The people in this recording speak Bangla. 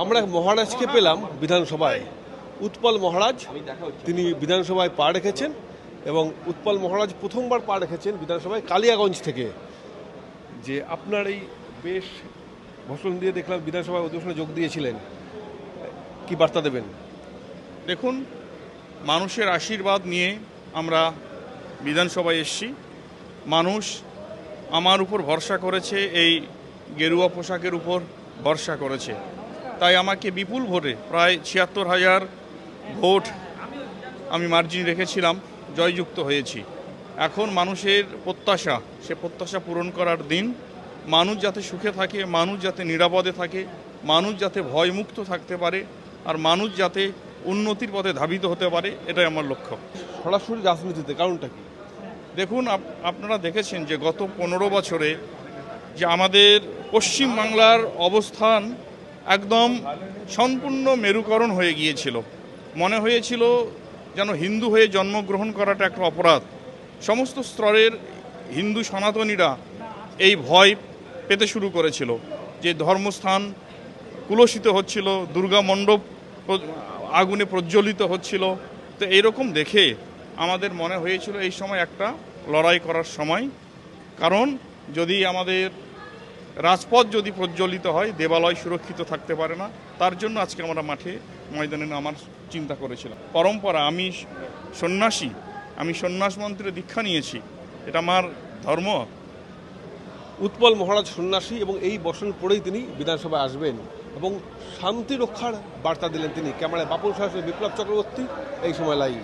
আমরা মহারাজকে পেলাম বিধানসভায়। উৎপল মহারাজ তিনি বিধানসভায় পা রেখেছেন এবং উৎপল মহারাজ প্রথমবার পা রেখেছেন বিধানসভায় কালিয়াগঞ্জ থেকে। যে আপনার এই বেশ ভাষণ দিয়ে দেখলাম বিধানসভায় অধিবেশনে যোগ দিয়েছিলেন, কি বার্তা দেবেন? দেখুন, মানুষের আশীর্বাদ নিয়ে আমরা বিধানসভায় এসেছি। মানুষ আমার উপর ভরসা করেছে, এই গেরুয়া পোশাকের উপর ভরসা করেছে, তাই আমাকে বিপুল ভোটে প্রায় ৭৬,০০০ ভোট আমি মার্জিন রেখেছিলাম, জয়যুক্ত হয়েছি। এখন মানুষের প্রত্যাশা, সে প্রত্যাশা পূরণ করার দিন। মানুষ যাতে সুখে থাকে, মানুষ যাতে নিরাপদে থাকে, মানুষ যাতে ভয়মুক্ত থাকতে পারে, আর মানুষ যাতে উন্নতির পথে ধাবিত হতে পারে, এটাই আমার লক্ষ্য। সরাসরি রাজনীতিতে কারণটা কি? দেখুন, আপনারা দেখেছেন যে গত ১৫ বছরে যে আমাদের পশ্চিমবাংলার অবস্থান একদম সম্পূর্ণ মেরুকরণ হয়ে গিয়েছিল। মনে হয়েছিল যেন হিন্দু হয়ে জন্মগ্রহণ করাটা একটা অপরাধ। সমস্ত স্তরের হিন্দু সনাতনীরা এই ভয় পেতে শুরু করেছিল যে ধর্মস্থান কুলসিত হচ্ছিল, দুর্গা মণ্ডপ আগুনে প্রজ্বলিত হচ্ছিল। তো এইরকম দেখে আমাদের মনে হয়েছিল এই সময় একটা লড়াই করার সময়। কারণ যদি আমাদের রাজপথ যদি প্রজ্বলিত হয়, দেবালয় সুরক্ষিত থাকতে পারে না। তার জন্য আজকে আমরা মাঠে ময়দানে নামার চিন্তা করেছিলাম। পরম্পরা, আমি সন্ন্যাসী, আমি সন্ন্যাস মন্ত্রে দীক্ষা নিয়েছি, এটা আমার ধর্ম। উৎপল মহারাজ সন্ন্যাসী এবং এই বসন পড়েই তিনি বিধানসভায় আসবেন এবং শান্তি রক্ষার বার্তা দিলেন তিনি। ক্যামেরায় বাপুল সাহা, বিপ্লব চক্রবর্তী, এই সময় লাইভ।